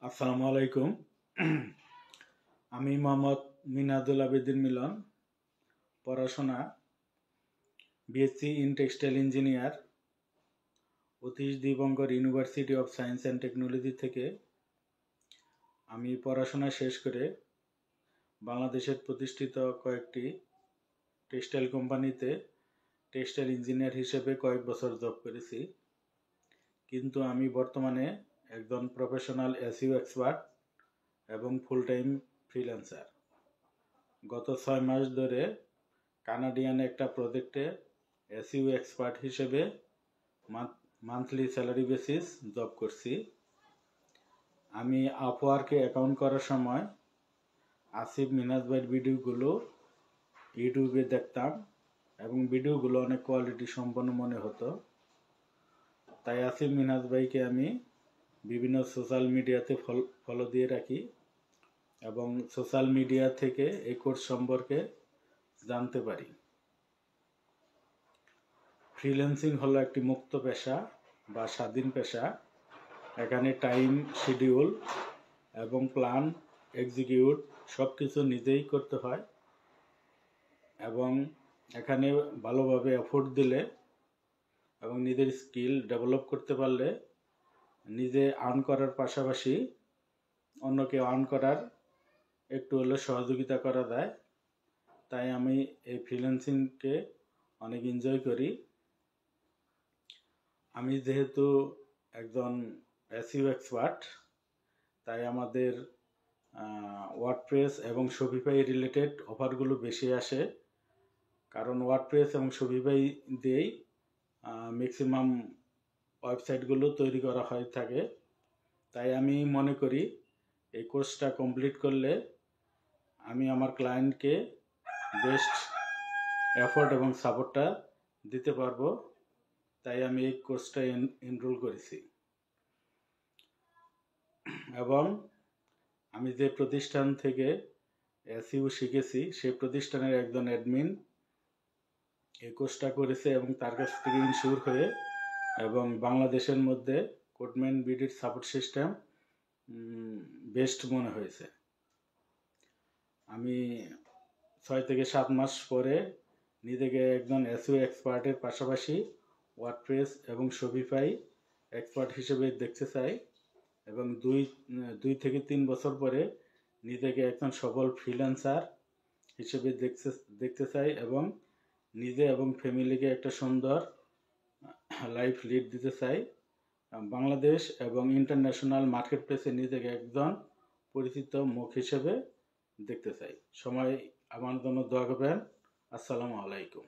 আসসালামু আলাইকুম। আমি মোহাম্মদ মিনাদুল আবেদিন মিলন। পড়াশোনা BSc in textile engineer, Atish Dipankar university of science and technology থেকে। আমি পড়াশোনা শেষ করে বাংলাদেশের প্রতিষ্ঠিত কয়েকটি টেক্সটাইল কোম্পানিতে টেক্সটাইল ইঞ্জিনিয়ার হিসেবে কয়েক বছর জব করেছি। কিন্তু আমি বর্তমানে একজন প্রফেশনাল এসইও এক্সপার্ট এবং ফুল টাইম ফ্রিল্যান্সার। গত 6 মাস ধরে কানাডিয়ান একটা প্রজেক্টে এসইও এক্সপার্ট হিসেবে মান্থলি স্যালারি বেসিস জব করছি। আমি আপওয়ার্কে অ্যাকাউন্ট করার সময় আসিফ মিনাজ ভাইয়ের ভিডিওগুলো ইউটিউবে দেখতাম এবং ভিডিওগুলো অনেক কোয়ালিটি সম্পন্ন মনে হতো। তাই আসিফ মিনাজ ভাইকে আমি বিভিন্ন সোশ্যাল মিডিয়াতে ফলো দিয়ে রাখি এবং সোশ্যাল মিডিয়া থেকে এই কোর্স সম্পর্কে জানতে পারি। ফ্রিল্যান্সিং হলো একটি মুক্ত পেশা বা স্বাধীন পেশা। এখানে টাইম শিডিউল এবং প্ল্যান এক্সিকিউট সব কিছু নিজেই করতে হয় এবং এখানে ভালোভাবে এফোর্ট দিলে এবং নিজের স্কিল ডেভেলপ করতে পারলে নিজে আর্ন করার পাশাপাশি অন্যকে আর্ন করার একটু হলে সহযোগিতা করা যায়। তাই আমি এই ফ্রিল্যান্সিংকে অনেক এনজয় করি। আমি যেহেতু একজন এসইও এক্সপার্ট, তাই আমাদের ওয়ার্ডপ্রেস এবং শপিফাই রিলেটেড অফারগুলো বেশি আসে, কারণ ওয়ার্ডপ্রেস এবং শপিফাই দিয়েই ম্যাক্সিমাম ওয়েবসাইটগুলো তৈরি করা হয়ে থাকে। তাই আমি মনে করি এই কোর্সটা কমপ্লিট করলে আমি আমার ক্লায়েন্টকে বেস্ট এফোর্ট এবং সাপোর্টটা দিতে পারবো। তাই আমি এই কোর্সটা এনরোল করেছি এবং আমি যে প্রতিষ্ঠান থেকে এসইও শিখেছি সেই প্রতিষ্ঠানের একজন অ্যাডমিন এই কোর্সটা করেছে এবং তার কাছ থেকে ইনশিওর হয়ে এবং বাংলাদেশের মধ্যে কোডম্যান বিডির সাপোর্ট সিস্টেম বেস্ট মনে হয়েছে। আমি 6 থেকে 7 মাস পরে নিজেকে একজন এসইও এক্সপার্টের পাশাপাশি ওয়ার্ডপ্রেস এবং শপিফাই এক্সপার্ট হিসেবে দেখতে চাই এবং 2 থেকে 3 বছর পরে নিজেকে একজন সফল ফ্রিল্যান্সার হিসেবে দেখতে চাই এবং নিজে এবং ফ্যামিলিকে একটা সুন্দর লাইফ লিড দিতে চাই। বাংলাদেশ এবং ইন্টারন্যাশনাল মার্কেট প্লেসে নিজেকে একজন পরিচিত মুখ হিসেবে দেখতে চাই। সময় আমার জন্য দোয়া করবেন। আসসালামু আলাইকুম।